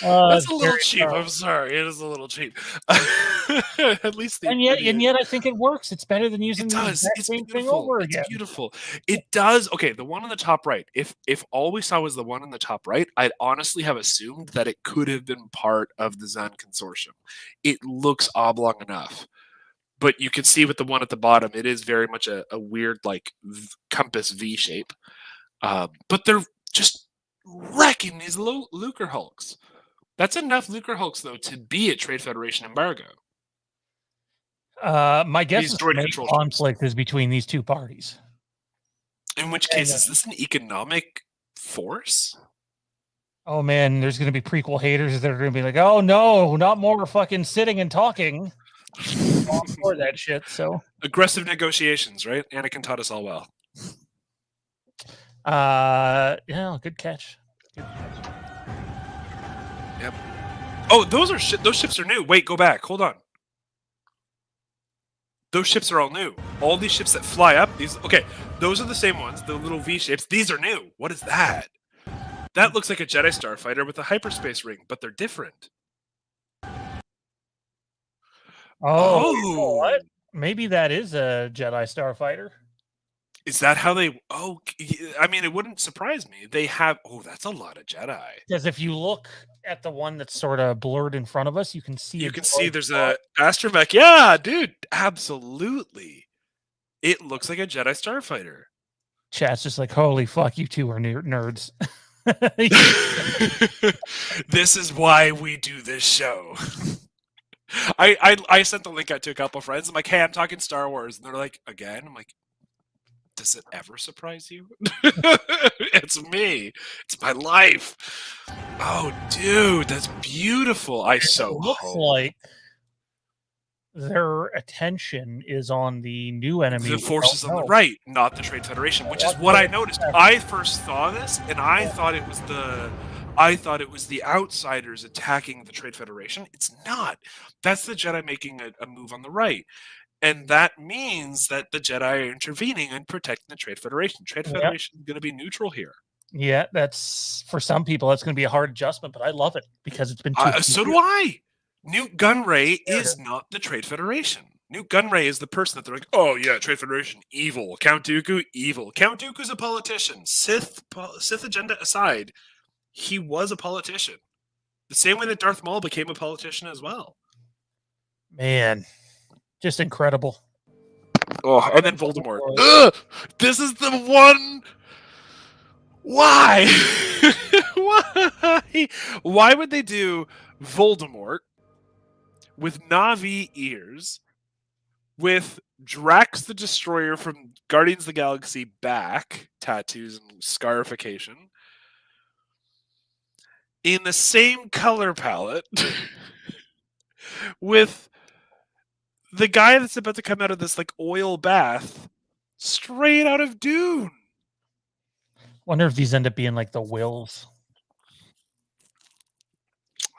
That's a little cheap. I'm sorry, it is a little cheap. At least and yet I think it works. It's better than using it the does. exact It's same thing beautiful. over It's again. beautiful. It does. Okay, the one on the top right. If all we saw was the one on the top right, I'd honestly have assumed that it could have been part of the Zun consortium. It looks oblong enough. But you can see with the one at the bottom, it is very much a weird, like, compass V shape. But they're just wrecking these Lucre Hulks. That's enough Lucre Hulks, though, to be a Trade Federation embargo. My guess These is droid the main control conflict is between these two parties. In which case, is this an economic force? Oh man, there's going to be prequel haters that are going to be like, "Oh no, not more fucking sitting and talking." For that shit. So aggressive negotiations, right? Anakin taught us all well. Yeah, good catch. Good catch. Yep. Oh, those ships are new. Wait, go back. Hold on. Those ships are all new. All these ships that fly up, those are the same ones, the little V shapes. These are new. What is that? That looks like a Jedi starfighter with a hyperspace ring, but they're different. Oh, what? Maybe that is a Jedi starfighter. Is that how they? Oh, I mean, it wouldn't surprise me. They have. Oh, that's a lot of Jedi. Because if you look at the one that's sort of blurred in front of us, you can see. You can see there's a astromech. Yeah, dude, absolutely. It looks like a Jedi starfighter. Chat's just like, holy fuck, you two are nerds. This is why we do this show. I sent the link out to a couple of friends. I'm like, hey, I'm talking Star Wars. And they're like, again? I'm like, does it ever surprise you? It's me. It's my life. Oh, dude, that's beautiful. It looks like their attention is on the new enemy. The forces on the right, not the Trade Federation, which is what I noticed. I first saw this, and I thought it was the outsiders attacking the Trade Federation. It's not. That's the Jedi making a move on the right. And that means that the Jedi are intervening and protecting the Trade Federation. Trade Federation is going to be neutral here. Yeah, that's for some people that's going to be a hard adjustment, but I love it because it's been so do I. Newt Gunray is not the Trade Federation. Newt Gunray is the person that they're like, oh yeah, Trade Federation, evil. Count Dooku, evil. Count Dooku's a politician. Sith agenda aside, he was a politician. The same way that Darth Maul became a politician as well. Man, just incredible. Oh, and then Voldemort. Ugh, this is the one. Why? Why? Why would they do Voldemort with Na'vi ears, with Drax the Destroyer from Guardians of the Galaxy back, tattoos and scarification, in the same color palette, with the guy that's about to come out of this like oil bath straight out of Dune? Wonder if these end up being like the Wills.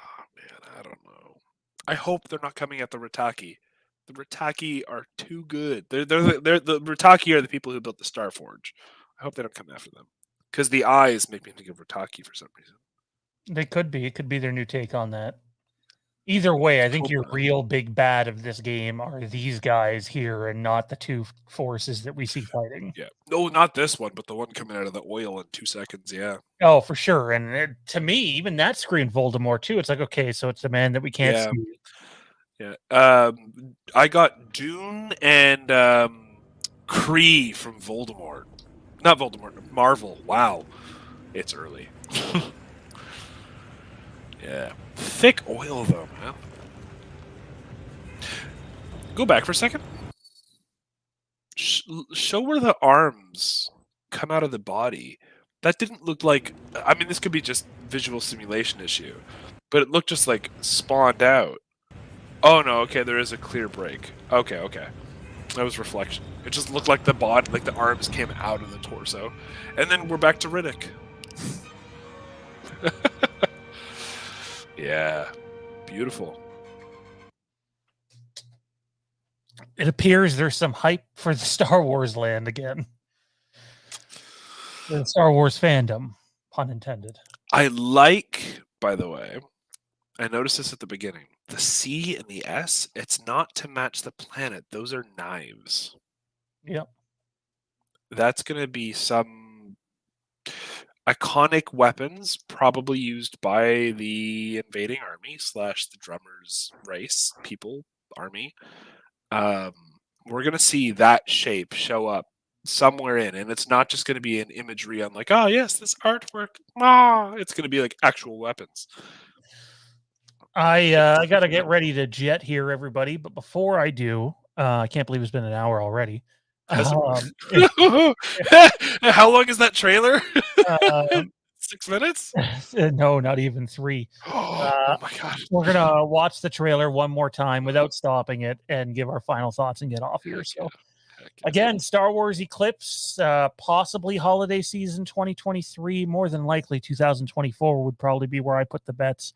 Oh man, I don't know. I hope they're not coming at the Rataki. The Rataki are too good. They're the Rataki are the people who built the Starforge. I hope they don't come after them because the eyes make me think of Rataki for some reason. They could be. It could be their new take on that. Either way, I think your real big bad of this game are these guys here and not the two forces that we see fighting. Yeah. No, not this one, but the one coming out of the oil in 2 seconds. Yeah. Oh, for sure. And to me, even that screamed Voldemort too. It's like, okay, so it's a man that we can't see. Yeah. I got Dune and Kree from Voldemort. Not Voldemort, Marvel. Wow. It's early. Yeah. Thick oil, though, man. Go back for a second. Show where the arms come out of the body. That didn't look like. I mean, this could be just visual simulation issue, but it looked just like spawned out. Oh no, okay, there is a clear break. Okay. That was reflection. It just looked like the body, like the arms came out of the torso. And then we're back to Riddick. Yeah. Beautiful. It appears there's some hype for the Star Wars land again. The Star Wars fandom, pun intended. I like, by the way, I noticed this at the beginning. The C and the S, it's not to match the planet. Those are knives. Yep. That's going to be some iconic weapons, probably used by the invading army / the drummers race, people, army. We're going to see that shape show up somewhere in, and it's not just going to be an imagery on like, oh yes, this artwork. It's going to be like actual weapons. I got to get ready to jet here, everybody. But before I do, I can't believe it's been an hour already. How long is that trailer? 6 minutes? No, not even 3. Oh my gosh. We're going to watch the trailer one more time without stopping it and give our final thoughts and get off here. So, again, Star Wars Eclipse, possibly holiday season 2023, more than likely 2024 would probably be where I put the bets.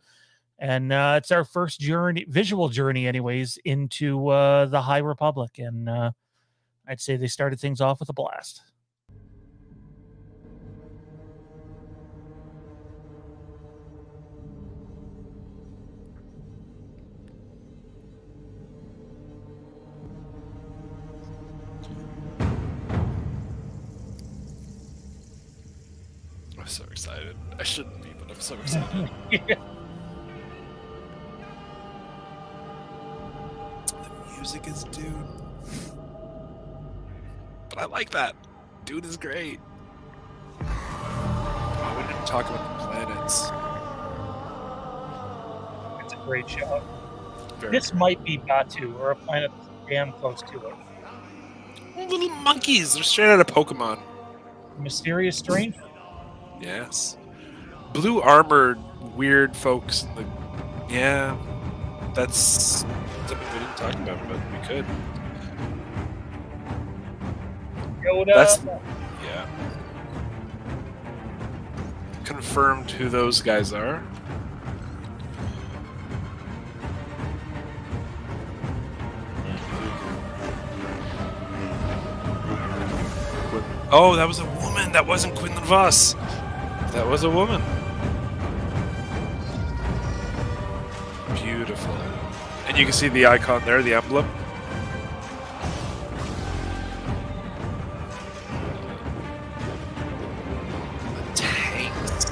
And it's our first visual journey anyways, into the High Republic. And I'd say they started things off with a blast. I'm so excited. I shouldn't be, but I'm so excited. Yeah. The music is Dune. But I like that. Dune is great. Oh, we didn't talk about the planets. It's a great shot. Very This might be Batu, or a planet that's damn close to it. little monkeys. They're straight out of Pokemon. Mysterious stranger. Yes. Blue armored weird folks. Yeah. That's something we didn't talk about, but we could. Yoda. Yeah. Confirmed who those guys are. Oh, that was a woman. That wasn't Quinlan Voss. That was a woman. Beautiful. And you can see the icon there, the emblem. The tanks.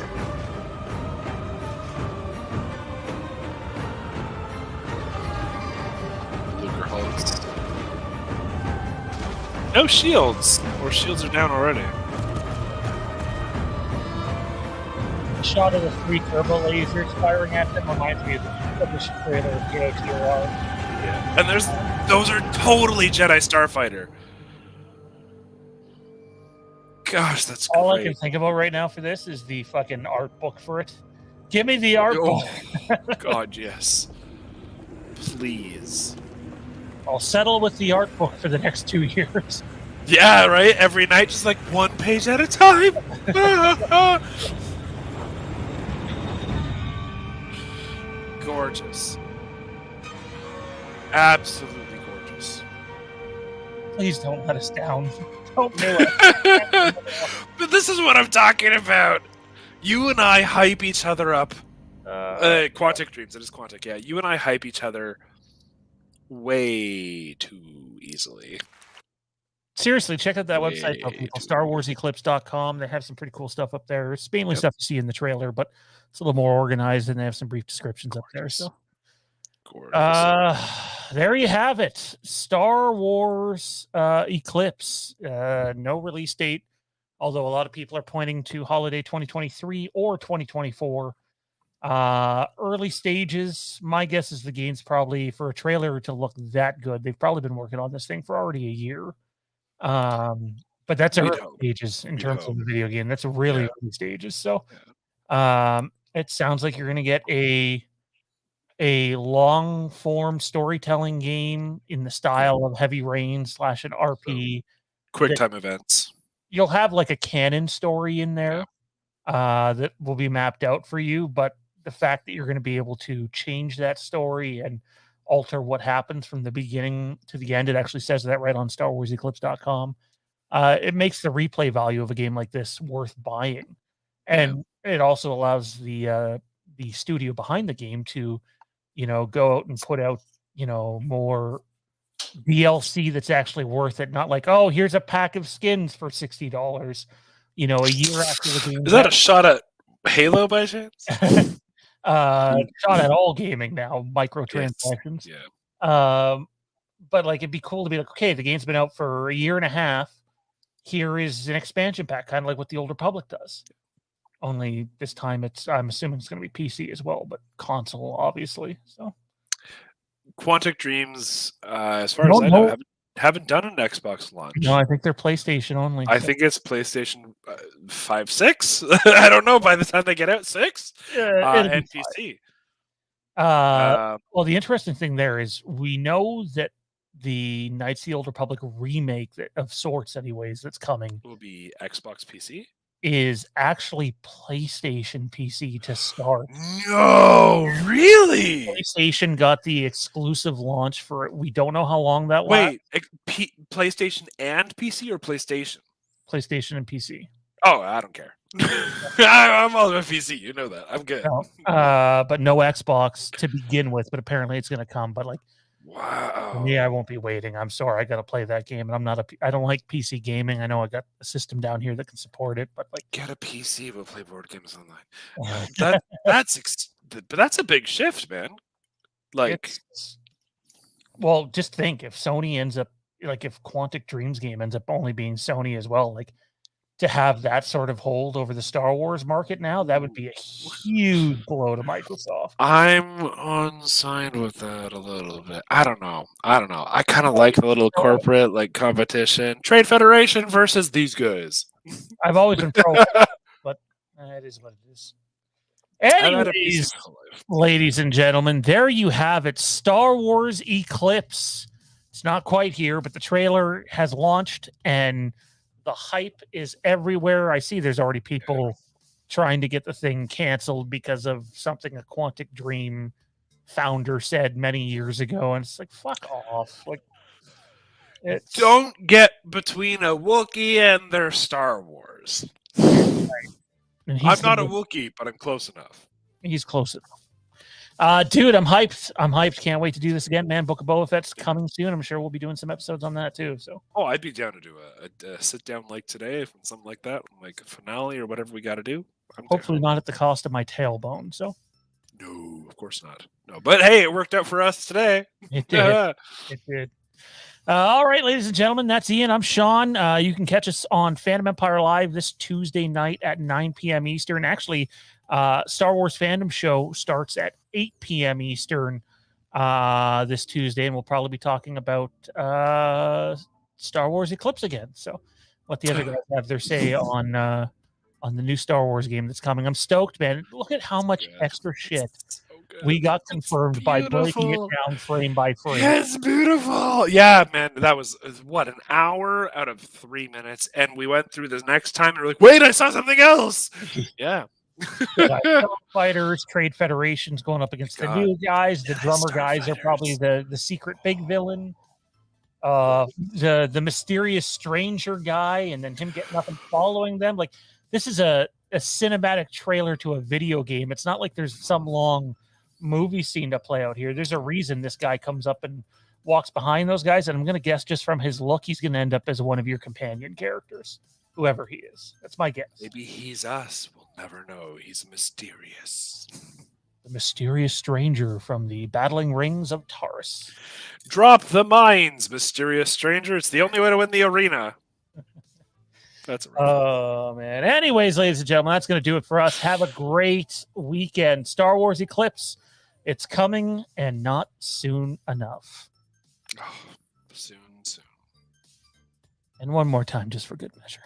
Luger hulks. No shields. Or shields are down already. The shot of the 3 turbo lasers firing at them reminds me of the trailer of KOTOR. Yeah. And those are totally Jedi Starfighter. Gosh, that's All great. I can think about right now for this is the fucking art book for it. Give me the art book. God, yes. Please. I'll settle with the art book for the next 2 years. Yeah, right? Every night, just like 1 page at a time. Gorgeous. Absolutely gorgeous. Please don't let us down. Don't do it. But this is what I'm talking about. You and I hype each other up. Quantic Dreams. It is Quantic, yeah. You and I hype each other way too easily. Seriously, check out that website, though, people. StarWarsEclipse.com. They have some pretty cool stuff up there. It's mainly stuff you see in the trailer, but it's a little more organized, and they have some brief descriptions up there. So, there you have it. Star Wars Eclipse. No release date, although a lot of people are pointing to holiday 2023 or 2024. Early stages. My guess is the game's probably, for a trailer to look that good, they've probably been working on this thing for already a year. but that's We'd early hope. stages in We'd terms of hope. the video game. That's really Yeah. early stages. So, Yeah. it sounds like you're going to get a long form storytelling game in the style of Heavy Rain / an RP. Quick time events. You'll have like a canon story in there Yeah. that will be mapped out for you, but the fact that you're going to be able to change that story and alter what happens from the beginning to the end, it actually says that right on StarWarsEclipse.com. It makes the replay value of a game like this worth buying, and it also allows the studio behind the game to, go out and put out, more DLC that's actually worth it. Not like, oh, here's a pack of skins for $60. A year after the game. Is that a shot at Halo by chance? Shot at all gaming now, microtransactions. Yeah. But like, it'd be cool to be like, okay, the game's been out for a year and a half. Here is an expansion pack, kind of like what the Old Republic does. Only this time I'm assuming it's going to be PC as well, but console, obviously. So, Quantic Dreams, as far as I know, haven't done an Xbox launch. No, I think they're PlayStation only. I think it's PlayStation 5, 6. I don't know. By the time they get out, 6 and PC. Well, the interesting thing there is we know that the Knights of the Old Republic remake of sorts, anyways, that's coming will be Xbox PC. Is actually PlayStation PC to start. No, really? PlayStation got the exclusive launch for it. We don't know how long that lasts. Wait, PlayStation and PC or PlayStation? PlayStation and PC. Oh, I don't care. I'm all about PC. You know that. I'm good. No, but no Xbox to begin with. But apparently it's going to come. But like, wow. For me, I won't be waiting. I'm sorry. I got to play that game, and I don't like PC gaming. I know I got a system down here that can support it, but like, get a PC, but play board games online. That's a big shift, man. Like, well, just think if Sony ends up if Quantic Dreams game ends up only being Sony as well, like to have that sort of hold over the Star Wars market now, that would be a huge blow to Microsoft. I'm on side with that a little bit. I don't know. I kind of like the little corporate competition, trade federation versus these guys. I've always been pro, but it is what it is. Anyways, ladies and gentlemen, there you have it. Star Wars Eclipse. It's not quite here, but the trailer has launched and the hype is everywhere. I see there's already people trying to get the thing canceled because of something a Quantic Dream founder said many years ago. And it's like, fuck off. Like, don't get between a Wookiee and their Star Wars. Right. I'm not a Wookiee, but I'm close enough. He's close enough. Dude, I'm hyped. Can't wait to do this again, man. Book of Boba Fett's coming soon. I'm sure we'll be doing some episodes on that too. So, I'd be down to do a sit down like today, something like that, like a finale or whatever we got to do. Hopefully not at the cost of my tailbone. So, no, of course not. No, but hey, it worked out for us today. It did. It did. All right, ladies and gentlemen, that's Ian. I'm Shawn. You can catch us on Fandom Empire Live this Tuesday night at 9 p.m. Eastern. Actually, Star Wars Fandom Show starts at 8 p.m. Eastern this Tuesday, and we'll probably be talking about Star Wars Eclipse again. So, what the other guys have their say on the new Star Wars game that's coming. I'm stoked, man. Look at how much extra shit we got confirmed by breaking it down frame by frame. It's beautiful. Yeah, man. That was what, an hour out of 3 minutes, and we went through this next time and we're like, wait, I saw something else. Yeah. Fighters, trade federations going up against the new guys. The drummer guys are probably the secret big villain. The mysterious stranger guy, and then him getting up and following them. Like, this is a cinematic trailer to a video game. It's not like there's some long movie scene to play out here. There's a reason this guy comes up and walks behind those guys, and I'm going to guess just from his look, he's going to end up as one of your companion characters, whoever he is. That's my guess. Maybe he's us. We'll never know. He's mysterious. The mysterious stranger from the battling rings of Taurus. Drop the mines, mysterious stranger. It's the only way to win the arena. That's right. Oh, man. Anyways, ladies and gentlemen, that's going to do it for us. Have a great weekend. Star Wars Eclipse. It's coming and not soon enough. Oh, soon. And one more time, just for good measure.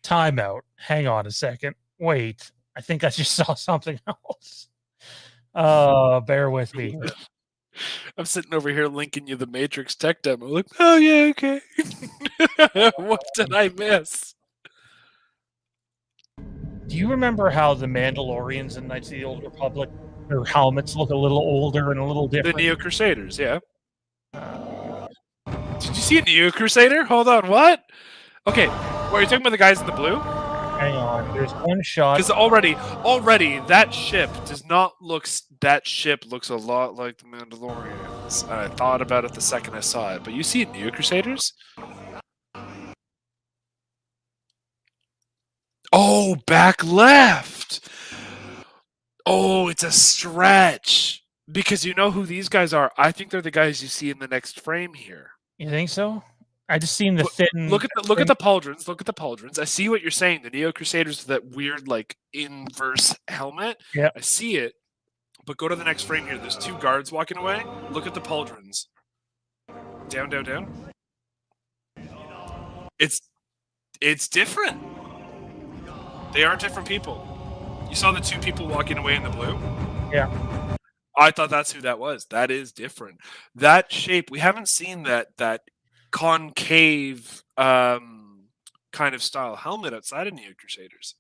Timeout. Hang on a second. Wait, I think I just saw something else. Bear with me. I'm sitting over here linking you the Matrix tech demo. Like, oh yeah, okay. What did I miss? Do you remember how the Mandalorians in Knights of the Old Republic, their helmets look a little older and a little The different? Neo Crusaders, yeah. Did you see a Neo Crusader? Hold on, what? Okay, are you talking about the guys in the blue? Hang on. There's one shot. Because already that ship does not look. That ship looks a lot like the Mandalorians. And I thought about it the second I saw it. But you see Neo Crusaders? Oh, back left. Oh, it's a stretch. Because you know who these guys are. I think they're the guys you see in the next frame here. You think so? I just seen the thin. Look at the pauldrons. Look at the pauldrons. I see what you're saying. The Neo Crusaders with that weird like inverse helmet. Yeah. I see it. But go to the next frame here. There's two guards walking away. Look at the pauldrons. Down, down, down. It's different. They are different people. You saw the two people walking away in the blue? Yeah. I thought that's who that was. That is different. That shape, we haven't seen that concave kind of style helmet outside of Neo Crusaders.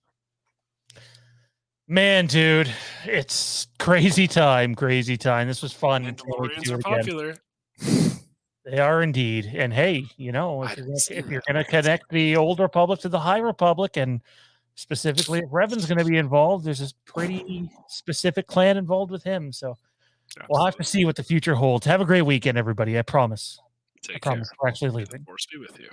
Man, dude, it's crazy time. This was fun. Mandalorians are popular. They are indeed. And hey, you know, if you're going to connect the Old Republic to the High Republic, and specifically if Revan's going to be involved, there's this pretty specific clan involved with him. So we'll have to see what the future holds. Have a great weekend, everybody. I promise. Take I promise. care. We're actually leaving. Force be with you.